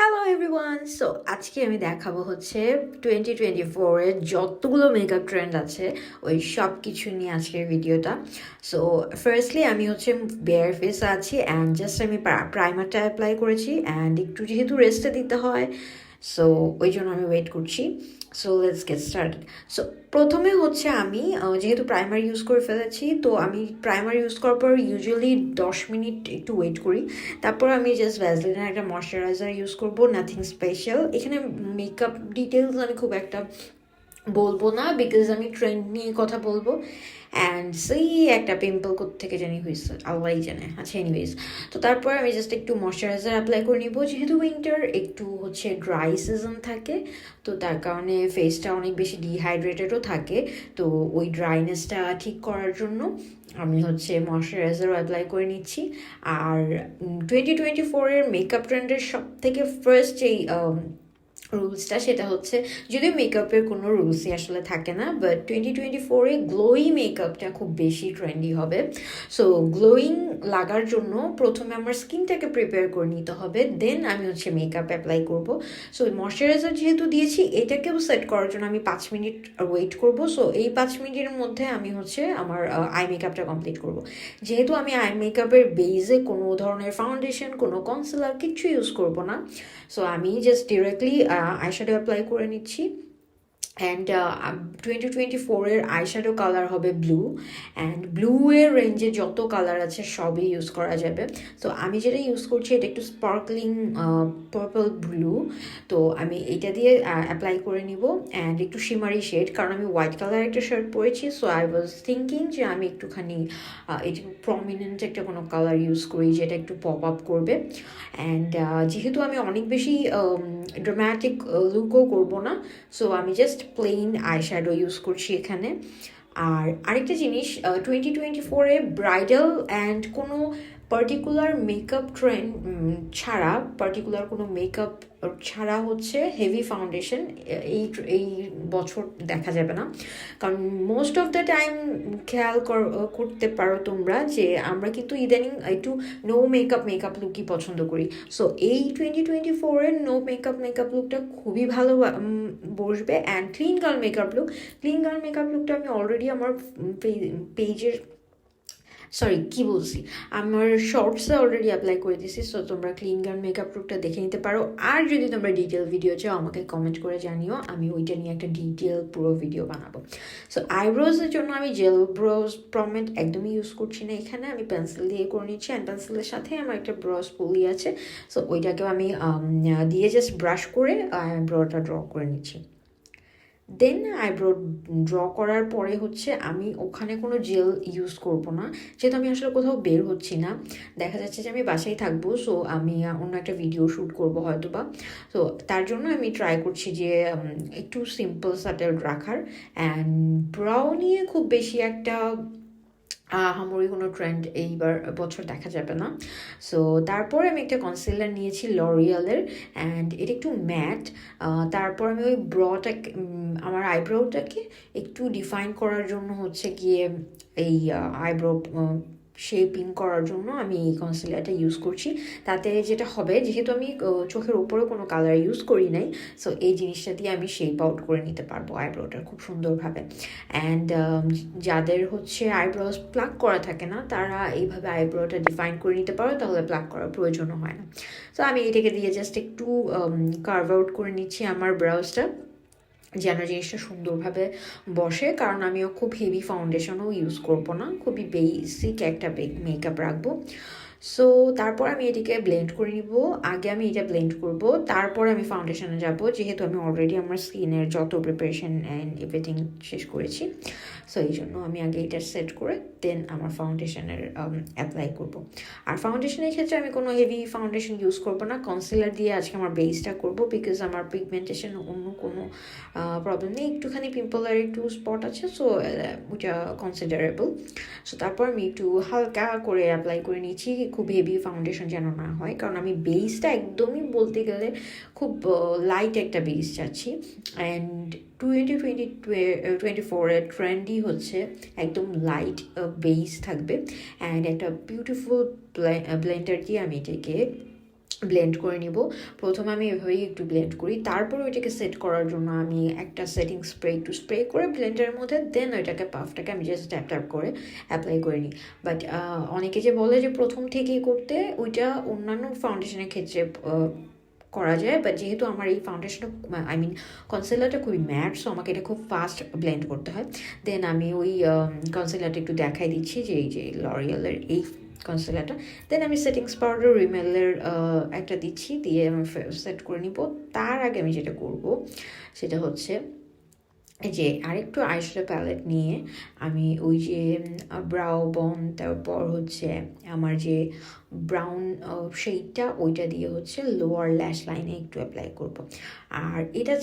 Hello everyone, so আজকে আমি দেখাবো হচ্ছে 2024-এর যতগুলো মেকআপ ট্রেন্ড আছে ওই সব কিছু নিয়ে আজকের ভিডিওটা। সো ফার্স্টলি আমি হচ্ছে বেয়ার ফেস আছি অ্যান্ড জাস্ট আমি প্রাইমারটা অ্যাপ্লাই করেছি অ্যান্ড একটু যেহেতু রেস্টে দিতে হয়, সো ওই জন্য আমি ওয়েট করছি। So let's get started. So প্রথমে হচ্ছে আমি যেহেতু প্রাইমার ইউজ করে ফেলেছি, তো আমি প্রাইমার ইউজ করার পর ইউজুয়ালি 10 মিনিট একটু ওয়েট করি। তারপর আমি জাস্ট ভ্যাসলিনের একটা ময়শ্চারাইজার ইউজ করব, নাথিং স্পেশাল। এখানে মেকআপ ডিটেলস আমি খুব একটা বলবো না, বিকজ আমি ট্রেন্ড নিয়ে কথা বলবো। অ্যান্ড সেই একটা পিম্পল থেকে জানি হয়েছে, আল্লাহই জানে। আচ্ছা, এনিওয়েজ, তো তারপর আমি জাস্ট একটু ময়শ্চারাইজার অ্যাপ্লাই করে নিব। যেহেতু উইন্টার একটু হচ্ছে ড্রাই সিজন থাকে, তো তার কারণে ফেসটা অনেক বেশি ডিহাইড্রেটেডও থাকে। তো ওই ড্রাইনেসটা ঠিক করার জন্য আমি হচ্ছে ময়শ্চারাইজারও অ্যাপ্লাই করে নিচ্ছি। আর 2024-এর মেকআপ ট্রেন্ডের সব থেকে ফার্স্ট যেই রুলসটা, সেটা হচ্ছে, যদিও মেকআপের কোনো রুলসই আসলে থাকে না, বাট 2024-এ গ্লোয়ি মেকআপটা খুব বেশি ট্রেন্ডি হবে। সো গ্লোয়িং লাগার জন্য প্রথমে আমার স্কিনটাকে প্রিপেয়ার করে নিতে হবে, দেন আমি হচ্ছে মেকআপ অ্যাপ্লাই করব। সো ময়শ্চারাইজার যেহেতু দিয়েছি, এটাকেও সেট করার জন্য আমি 5 মিনিট ওয়েট করব। সো এই 5 মিনিটের মধ্যে আমি হচ্ছে আমার আই মেকআপটা কমপ্লিট করব। যেহেতু আমি আই মেকআপের বেজে কোনো ধরনের ফাউন্ডেশন, কোনো কনসিলার কিচ্ছু ইউজ করব না, সো আমি জাস্ট ডিরেক্টলি আইশ্যাডো অ্যাপ্লাই করে নিচ্ছি। অ্যান্ড 2024-এর আইশ্যাডো কালার হবে ব্লু, অ্যান্ড ব্লু এর রেঞ্জে যত কালার আছে সবই ইউজ করা যাবে। তো আমি যেটা ইউজ করছি এটা একটু স্পার্কলিং পার্পল ব্লু। তো আমি এটা দিয়ে অ্যাপ্লাই করে নিব, অ্যান্ড একটু শিমারি শেড, কারণ আমি হোয়াইট কালার একটা শার্ট পরেছি। সো আই ওয়াজ থিঙ্কিং যে আমি একটুখানি একটু প্রমিনেন্ট একটা কোনো কালার ইউজ করি যেটা একটু পপ আপ করবে। অ্যান্ড যেহেতু আমি অনেক বেশি ড্রামাটিক লুকও করবো না, সো আমি জাস্ট প্লেন আইশ্যাডো ইউজ করছি এখানে। আর আরেকটা জিনিস, 2024-এ ব্রাইডাল অ্যান্ড কোনো পার্টিকুলার মেকআপ ট্রেন্ড ছাড়া, পার্টিকুলার কোনো মেকআপ ছাড়া হচ্ছে হেভি ফাউন্ডেশন এই এই বছর দেখা যাবে না। কারণ মোস্ট অফ দ্য টাইম খেয়াল করতে পারো তোমরা যে আমরা কিন্তু ইদানিং একটু নো মেকআপ লুকই পছন্দ করি। সো এই 2024-এর নো মেকআপ লুকটা খুবই ভালো বসবে। অ্যান্ড ক্লিন গার্ল মেকআপ লুকটা আমি অলরেডি আমার পেজের কি বলছি, আমার শর্টসে অলরেডি অ্যাপ্লাই করে দিয়েছি। সো তোমরা ক্লিন গার্ল মেকআপ লুকটা দেখে নিতে পারো। আর যদি তোমরা ডিটেল ভিডিও চাও আমাকে কমেন্ট করে জানিও, আমি ওইটা নিয়ে একটা ডিটেল পুরো ভিডিও বানাবো। সো আইব্রোজের জন্য আমি জেল ব্রোজ প্রমেট একদমই ইউজ করছি না, এখানে আমি পেন্সিল দিয়ে করে নিচ্ছি। অ্যান্ড পেন্সিলের সাথে আমার একটা ব্রাশ পুলি আছে, সো ওইটাকেও আমি দিয়ে জাস্ট ব্রাশ করে আইব্রোটা ড্র করে নিচ্ছি। দেন আইব্রো ড্র করার পরে হচ্ছে আমি ওখানে কোনো জেল ইউজ করব না, যেহেতু আমি আসলে কোথাও বের হচ্ছি না, দেখা যাচ্ছে যে আমি বাসায় থাকবো। সো আমি অন্য একটা ভিডিও শ্যুট করবো হয়তো বা। তো তার জন্য আমি ট্রাই করছি যে একটু সিম্পল সাটেল রাখার। অ্যান্ড ব্রাউ নিয়ে খুব বেশি একটা আহামরি কোনো ট্রেন্ড এইবার বছর দেখা যাবে না। সো তারপর আমি একটা কনসিলার নিয়েছি লরিয়ালের, অ্যান্ড এটা একটু ম্যাট। তারপর আমি ওই আমার আইব্রোটাকে একটু ডিফাইন করার জন্য হচ্ছে গিয়ে এই আইব্রো শেপিং করার জন্য আমি এই কনসিলারটা ইউজ করছি। তাতে যেটা হবে, যেহেতু আমি চোখের উপরে কোনো কালার ইউজ করি নাই, সো এই জিনিসটা দিয়ে আমি শেপ আউট করে নিতে পারবো আইব্রোটা খুব সুন্দরভাবে। অ্যান্ড যাদের হচ্ছে আইব্রোজ প্লাক করা থাকে না, তারা এইভাবে আইব্রোটা ডিফাইন করে নিতে পারো, তাহলে প্লাক করার প্রয়োজনও হয় না। সো আমি এটাকে দিয়ে জাস্ট একটু কার্ভ আউট করে নিচ্ছি আমার ব্রাউজটা, যেন জিনিসটা সুন্দরভাবে বসে। কারণ আমিও খুব হেভি ফাউন্ডেশনও ইউজ করবো না, খুবই বেসিক একটা মেকআপ রাখবো। সো তারপর আমি এটিকে ব্লেন্ড করে নিব। আগে আমি এটা ব্লেন্ড করব, তারপর আমি ফাউন্ডেশনে যাব, যেহেতু আমি অলরেডি আমার স্কিনের যত প্রিপারেশন অ্যান্ড এভরিথিং শেষ করেছি। সো এই জন্য আমি আগে এটা সেট করে দেন আমার ফাউন্ডেশনের অ্যাপ্লাই করব। আর ফাউন্ডেশনের ক্ষেত্রে আমি কোনো হেভি ফাউন্ডেশন ইউজ করব না, কনসিলার দিয়ে আজকে আমার বেসটা করব, বিকজ আমার পিগমেন্টেশন অন্য কোনো প্রবলেম নেই। একটুখানি পিম্পলের একটু স্পট আছে, সো ওটা কনসিডারেবল। সো তারপর আমি একটু হালকা করে অ্যাপ্লাই করে নিচ্ছি, খুব হেভি ফাউন্ডেশন যেন না হয়, কারণ আমি বেসটা একদমই বলতে গেলে খুব লাইট একটা বেস চাচ্ছি। অ্যান্ড 2024-এর ট্রেন্ডই হচ্ছে একদম লাইট বেস থাকবে। অ্যান্ড একটা বিউটিফুল ব্লেন্ডার দিয়ে আমি এটাকে ব্লেন্ড করে নিব। প্রথমে আমি এভাবেই একটু ব্লেন্ড করি, তারপর ওইটাকে সেট করার জন্য আমি একটা সেটিং স্প্রে একটু স্প্রে করে ব্লেন্ডারের মধ্যে দেন ওইটাকে পাফটাকে আমি জাস্ট ট্যাপ ট্যাপ করে অ্যাপ্লাই করে নিই। বাট অনেকে যে বলে যে প্রথম থেকেই করতে, ওইটা অন্যান্য ফাউন্ডেশনের ক্ষেত্রে করা যায়, বাট যেহেতু আমার এই ফাউন্ডেশনটা আই মিন কনসিলারটা খুবই ম্যাট, সো আমাকে এটা খুব ফাস্ট ব্লেন্ড করতে হয়। দেন আমি ওই কনসিলারটা একটু দেখাই দিচ্ছি যে এই যে লরিয়ালের এই কনসিলারটা। দেন আমি সেটিংস পাউডার রিমেলের একটা দিচ্ছি, দিয়ে আমি সেট করে নিব। তার আগে আমি যেটা করব সেটা হচ্ছে যে আরেকটু আইশ্যাডো প্যালেট নিয়ে আমি ওই যে ব্রাউ বন, তারপর হচ্ছে আমার যে ব্রাউন শেডটা, ওইটা দিয়ে হচ্ছে লোয়ার ল্যাশ লাইনে একটু অ্যাপ্লাই করব। আর এটা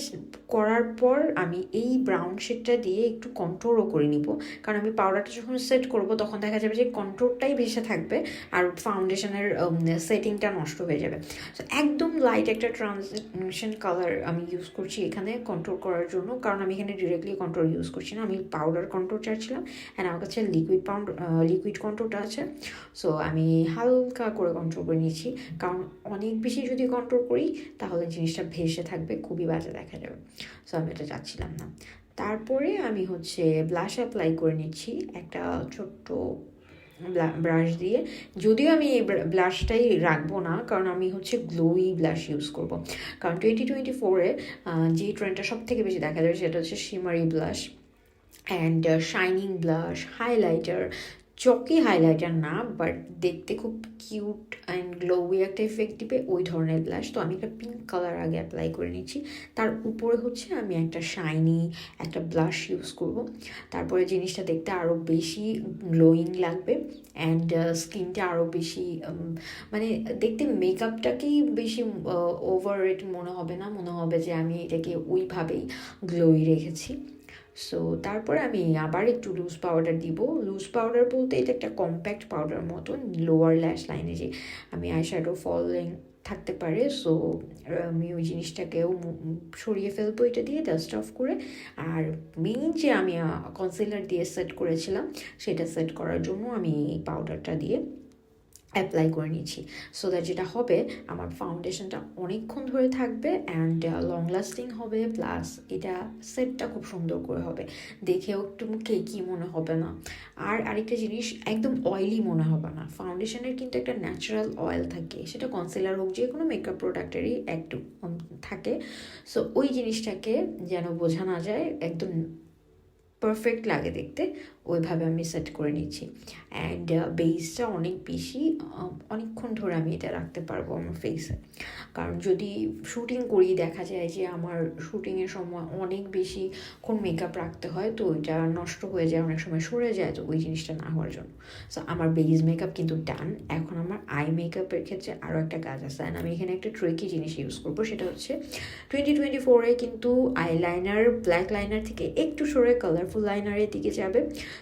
করার পর আমি এই ব্রাউন শেডটা দিয়ে একটু কন্ট্রোলও করে নিব, কারণ আমি পাউডারটা যখন সেট করব তখন দেখা যাবে যে কন্ট্রোলটাই ভেসে থাকবে আর ফাউন্ডেশনের সেটিংটা নষ্ট হয়ে যাবে। সো একদম লাইট একটা ট্রানজিশন কালার আমি ইউজ করছি এখানে কন্ট্রোল করার জন্য, কারণ আমি এখানে ডিরেক্টলি কন্ট্রোল ইউজ করছি না, আমি পাউডার কন্ট্রোল চাচ্ছিলাম। অ্যান্ড আমার কাছে লিকুইড কন্ট্রোলটা আছে, সো আমি হালকা করে কন্ট্রোল করে নিয়েছি, কারণ অনেক বেশি যদি কন্ট্রোল করি তাহলে জিনিসটা ভেসে থাকবে, খুবই বাজে দেখা যাবে। সো আমি এটা চাচ্ছিলাম না। তারপরে আমি হচ্ছে ব্লাশ অ্যাপ্লাই করে নিচ্ছি একটা ছোট্ট ব্রাশ দিয়ে। যদিও আমি এই ব্লাশটাই রাখবো না, কারণ আমি হচ্ছে গ্লোই ব্লাশ ইউজ করব। কারণ 2024-এ যে ট্রেন্ডটা সব থেকে বেশি দেখা যাবে সেটা হচ্ছে shimmery blush and shining blush, highlighter, chalky highlighter না, বাট দেখতে খুব কিউট অ্যান্ড গ্লোই একটা এফেক্ট দিবে ওই ধরনের ব্লাশ। তো আমি একটা পিঙ্ক কালার আগে অ্যাপ্লাই করে নিচ্ছি, তার উপরে হচ্ছে আমি একটা শাইনি একটা ব্লাশ ইউজ করব। তারপরে জিনিসটা দেখতে আরও বেশি গ্লোয়িং লাগবে অ্যান্ড স্কিনটা আরও বেশি মানে দেখতে মেকআপটাকেই বেশি ওভার রেট মনে হবে না, মনে হবে যে আমি এটাকে ওইভাবেই গ্লোই রেখেছি। সো তারপরে আমি আবার একটু লুজ পাউডার দিব। লুজ পাউডার বলতে এটা একটা কম্প্যাক্ট পাউডার মতো, লোয়ার ল্যাশ লাইনে যে আমি আইশ্যাডো ফলিং থাকতে পারে, সো আমি ওই জিনিসটাকেও সরিয়ে ফেলবো এটা দিয়ে ডাস্ট অফ করে। আর মেইন যে আমি কনসিলার দিয়ে সেট করেছিলাম সেটা সেট করার জন্য আমি এই পাউডারটা দিয়ে অ্যাপ্লাই করে নিচ্ছি, সো দ্যাট যেটা হবে আমার ফাউন্ডেশনটা অনেকক্ষণ ধরে থাকবে অ্যান্ড লং লাস্টিং হবে, প্লাস এটা সেটটা খুব সুন্দর করে হবে, দেখেও একটু কেকি মনে হবে না। আর আরেকটা জিনিস, একদম অয়েলি মনে হবে না। ফাউন্ডেশনের কিন্তু একটা ন্যাচারাল অয়েল থাকে, সেটা কনসিলার হোক যে কোনো মেকআপ প্রোডাক্টেরই একটু থাকে। সো ওই জিনিসটাকে যেন বোঝা না যায়, একদম পারফেক্ট লাগে দেখতে, ওইভাবে আমি সেট করে নিচ্ছি। অ্যান্ড বেসটা অনেক বেশি অনেকক্ষণ ধরে আমি এটা রাখতে পারবো আমার ফেসে, কারণ যদি শুটিং করি দেখা যায় যে আমার শুটিংয়ের সময় অনেক বেশিক্ষণ মেকআপ রাখতে হয়, তো ওইটা নষ্ট হয়ে যায়, অনেক সময় সরে যায়, তো ওই জিনিসটা না হওয়ার জন্য। সো আমার বেস মেকআপ কিন্তু ডান। এখন আমার আই মেকআপের ক্ষেত্রে আরও একটা কাজ আছে, অ্যান্ড আমি এখানে একটা ট্রিকি জিনিস ইউজ করবো, সেটা হচ্ছে 2024-এ কিন্তু আইলাইনার ব্ল্যাক লাইনার থেকে একটু সরে কালারফুল লাইনারের দিকে যাবে।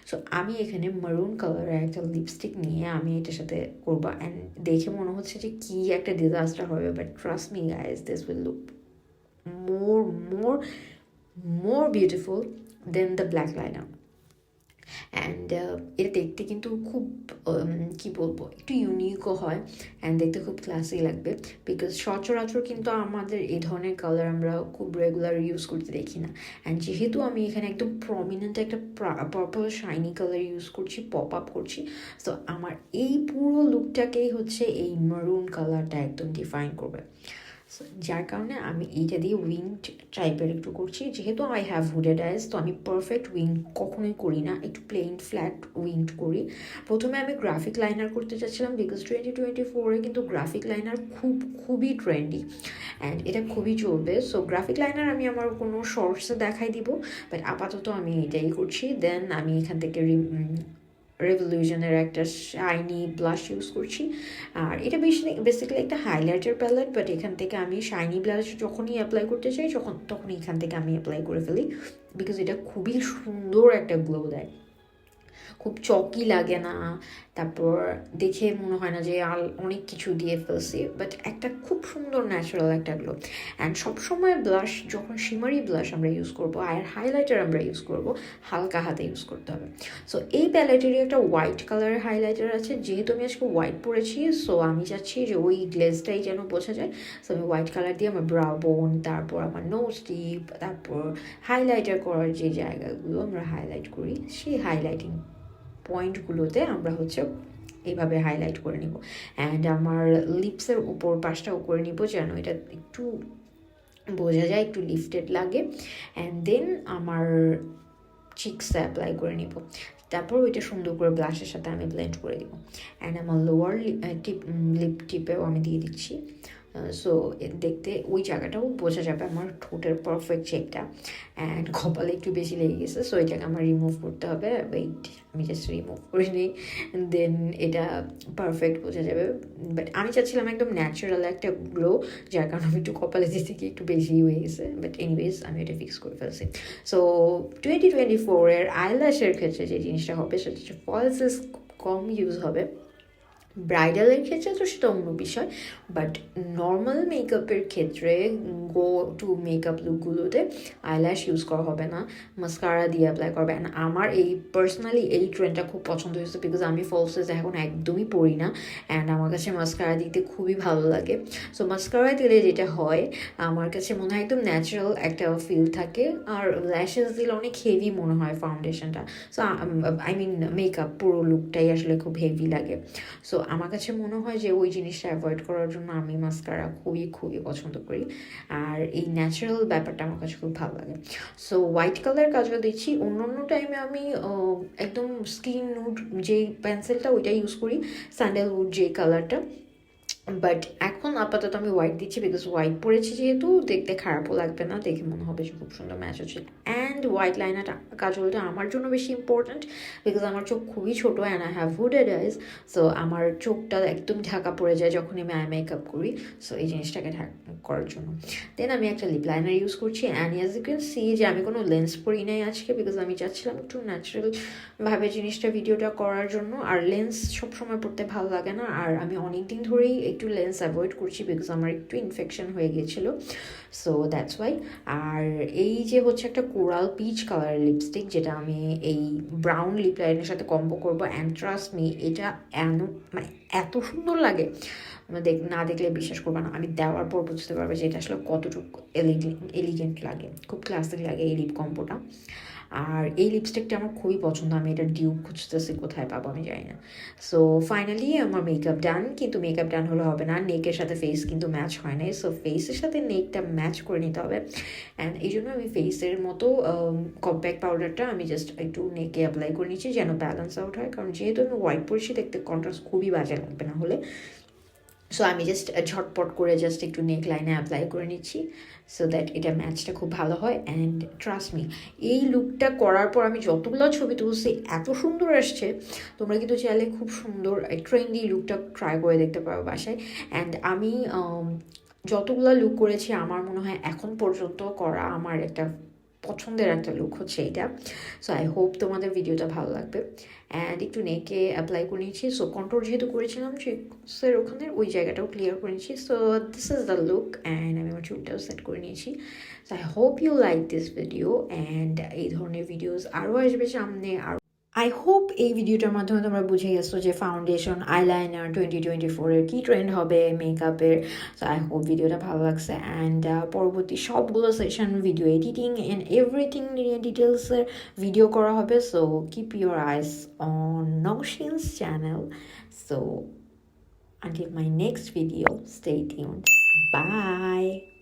সো আমি এখানে মারুন কালারের একটা লিপস্টিক নিয়ে আমি এটার সাথে করবো, অ্যান্ড দেখে মনে হচ্ছে যে কি একটা ডিজাস্টার হবে, but trust me guys, this will look more more more beautiful than the black liner. And এটা দেখতে কিন্তু খুব কি বলবো, একটু ইউনিকও হয় অ্যান্ড দেখতে খুব ক্লাসি লাগবে, বিকজ সচরাচর কিন্তু আমাদের এই ধরনের কালার আমরা খুব রেগুলার ইউজ করতে দেখি না। অ্যান্ড যেহেতু আমি এখানে একদম প্রমিনেন্ট একটা পার্পল শাইনি কালার ইউজ করছি, পপ আপ করছি, সো আমার এই পুরো লুকটাকেই হচ্ছে এই মারুন কালারটা একদম ডিফাইন করবে। যার কারণে আমি এইটা দিয়ে উইংড টাইপের একটু করছি। যেহেতু আই হ্যাভ হুডেড আইস, তো আমি পারফেক্ট উইং কখনোই করি না, একটু প্লেন ফ্ল্যাট উইংড করি। প্রথমে আমি গ্রাফিক লাইনার করতে চাচ্ছিলাম, বিকজ 2024-এ কিন্তু গ্রাফিক লাইনার খুবই ট্রেন্ডি অ্যান্ড এটা খুবই চলবে। সো গ্রাফিক লাইনার আমি আমার কোনো শর্টসে দেখাই দিব, বাট আপাতত আমি এটাই করছি। দেন আমি এখান থেকে রেভলিউশনের একটা শাইনি ব্লাশ ইউজ করছি, আর এটা বেসিক্যালি একটা হাইলাইটার প্যালেট, বাট এখান থেকে আমি শাইনি ব্লাশ যখনই অ্যাপ্লাই করতে চাই তখনই এখান থেকে আমি অ্যাপ্লাই করে ফেলি, বিকজ এটা খুবই সুন্দর একটা গ্লো দেয়। খুব চকি লাগে না, তারপর দেখে মনে হয় না যে অনেক কিছু দিয়ে ফেলছি, বাট একটা খুব সুন্দর ন্যাচারাল একটা গ্লো। অ্যান্ড সবসময় ব্লাশ, যখন শিমারি ব্লাশ আমরা ইউজ করবো আর হাইলাইটার আমরা ইউজ করবো, হালকা হাতে ইউজ করতে হবে। সো এই প্যালেটেরই একটা হোয়াইট কালারের হাইলাইটার আছে, যেহেতু আমি আজকে হোয়াইট পরেছি, সো আমি চাচ্ছি যে ওই গ্লেজটাই যেন বোঝা যায়। সো আমি হোয়াইট কালার দিয়ে আমার ব্রাউ বোন, তারপর আমার নোজ টিপ, তারপর হাইলাইটার করার যে জায়গাগুলো আমরা হাইলাইট করি, সেই হাইলাইটিং পয়েন্টগুলোতে আমরা হচ্ছে এইভাবে হাইলাইট করে নিব। অ্যান্ড আমার লিপসের উপর পাশটাও করে নিব যেন এটা একটু বোঝা যায়, একটু লিফটেড লাগে। অ্যান্ড দেন আমার চিক্সে অ্যাপ্লাই করে নিব, তারপর ওইটা সুন্দর করে ব্লাশের সাথে আমি ব্লেন্ড করে দিব। অ্যান্ড আমার লোয়ার লিপ টিপেও আমি দিয়ে দিচ্ছি। সো দেখতে ওই জায়গাটাও বোঝা যাবে আমার ঠোঁটের পারফেক্ট শেপটা। অ্যান্ড কপালে একটু বেশি লেগে গেছে, সো এটাকে আমার রিমুভ করতে হবে। ওয়েট, আমি জাস্ট রিমুভ করে নিই, দেন এটা পারফেক্ট বোঝা যাবে। বাট আমি চাচ্ছিলাম একদম ন্যাচারাল একটা গ্লো, যার কারণে আমি একটু কপালে দিতে গিয়ে একটু বেশি হয়ে গেছে। বাট এনিওয়েজ আমি এটা ফিক্স করে ফেলছি। সো 2024-এর আইল্যাশের ক্ষেত্রে যে জিনিসটা হবে সেটা হচ্ছে ফলসেস কম ইউজ হবে। ব্রাইডালের ক্ষেত্রে তো সেটা অন্য বিষয়, বাট নর্মাল মেকআপের ক্ষেত্রে গো টু মেকআপ লুকগুলোতে আইল্যাশ ইউজ করা হবে না, মাস্কারা দিয়ে অ্যাপ্লাই করবে। অ্যান্ড আমার এই পার্সোনালি এই ট্রেন্ডটা খুব পছন্দ হয়েছে, বিকজ আমি ফলসেস এখন একদমই পরি না, অ্যান্ড আমার কাছে মাস্কারা দিতে খুবই ভালো লাগে। সো মাস্কারা দিলে যেটা হয়, আমার কাছে মনে হয় একদম ন্যাচারাল একটা ফিল থাকে, আর ল্যাশেস দিলে অনেক হেভি মনে হয় ফাউন্ডেশনটা। সো আই মিন মেকআপ পুরো লুকটাই আসলে খুব হেভি লাগে। সো আমার কাছে মনে হয় যে ওই জিনিসটা অ্যাভয়েড করার জন্য আমি মাস্কারা খুবই খুবই পছন্দ করি, আর এই ন্যাচারাল ব্যাপারটা আমার কাছে খুব ভালো লাগে। সো হোয়াইট কালার কাজল দিচ্ছি। অন্য অন্য টাইমে আমি একদম স্কিন নুড যেই পেন্সিলটা ওইটা ইউজ করি, স্যান্ডেলউড যে কালারটা, বাট এখন আপাতত আমি হোয়াইট দিচ্ছি, বিকজ হোয়াইট পরেছি যেহেতু দেখতে খারাপও লাগবে না, দেখে মনে হবে যে খুব সুন্দর ম্যাচ হচ্ছে। অ্যান্ড হোয়াইট লাইনারটা কাজলটা আমার জন্য বেশি ইম্পর্ট্যান্ট, বিকজ আমার চোখ খুবই ছোটো and I have hooded eyes. So আমার চোখটা একদম ঢাকা পড়ে যায় যখন আমি আই মেকআপ করি, সো এই জিনিসটাকে করার জন্য। দেন আমি একটা লিপ লাইনার ইউজ করছি, and as you can see যে আমি কোনো লেন্স পরি নাই আজকে, বিকজ আমি চাচ্ছিলাম একটু ন্যাচারালভাবে জিনিসটা ভিডিওটা করার জন্য। আর লেন্স সবসময় পড়তে ভালো লাগে না, আর আমি অনেক দিন ধরেই একটু লেন্স অ্যাভয়েড করছি, বিকজ আমার একটু ইনফেকশন হয়ে গিয়েছিলো, সো দ্যাটস ওয়াই। আর এই যে হচ্ছে একটা কোরাল পিচ কালারের লিপস্টিক, যেটা আমি এই ব্রাউন লিপ লাইনের সাথে কম্বো করবো, অ্যান্ড ট্রাস্ট মি এটা মানে এত সুন্দর লাগে, না দেখলে বিশ্বাস করবো না, আমি দেওয়ার পর বুঝতে পারবে যে এটা আসলে কতটুকু এলিগেন্ট লাগে, খুব ক্লাসিক লাগে এই লিপ কম্বোটা। আর এই লিপস্টিকটা আমার খুবই পছন্দ, আমি এটা ডিউব খুঁজতেছি, কোথায় পাবো আমি জানি না। সো ফাইনালি আমার মেকআপ ডান, কিন্তু মেকআপ ডান হলে হবে না, নেকের সাথে ফেস কিন্তু ম্যাচ হয় নাই, সো ফেসের সাথে নেকটা ম্যাচ করে নিতে হবে। অ্যান্ড এই জন্য আমি ফেসের মতো কম্প্যাক্ট পাউডারটা আমি জাস্ট একটু নেকে অ্যাপ্লাই করে নিচ্ছি যেন ব্যালেন্স আউট হয়, কারণ যেহেতু আমি হোয়াইট পরেছি দেখতে কন্ট্রাস্ট খুবই বাজে লাগবে না হলে। সো আমি জাস্ট ঝটপট করে জাস্ট একটু নেক লাইনে অ্যাপ্লাই করে নিচ্ছি, সো দ্যাট এটা ম্যাচটা খুব ভালো হয়। অ্যান্ড ট্রাস্ট মি, এই লুকটা করার পর আমি যতগুলো ছবি তুলছি এত সুন্দর আসছে, তোমরা কিন্তু চাইলে খুব সুন্দর ট্রেন্ডি লুকটা ট্রাই করে দেখতে পারো বাসায়। অ্যান্ড আমি যতগুলো লুক করেছি আমার মনে হয় এখন পর্যন্ত করা আমার একটা পছন্দের একটা লুক হচ্ছে এইটা। সো আই হোপ তোমাদের ভিডিওটা ভালো লাগবে। অ্যান্ড একটু নেকে অ্যাপ্লাই করে নিয়েছি, সো কন্ট্রোল যেহেতু করেছিলাম চিক্সের ওখানে ওই জায়গাটাও ক্লিয়ার করে নিয়েছি। So this is the look, and আমি আমার চুলটাও সেট করে নিয়েছি। So I hope you like this video, and এই ধরনের ভিডিওস আরও আসবে সামনে। আর আই হোপ এই ভিডিওটার মাধ্যমে তোমরা বুঝে গেছো যে ফাউন্ডেশন আইলাইনার 2024-এর কী ট্রেন্ড হবে মেকআপের। সো আই হোপ ভিডিওটা ভালো লাগছে, অ্যান্ড পরবর্তী সবগুলো session video editing and everything নিয়ে ডিটেলসের ভিডিও করা হবে। So keep your eyes on Nawshin's channel. So until my next video, stay tuned. Bye.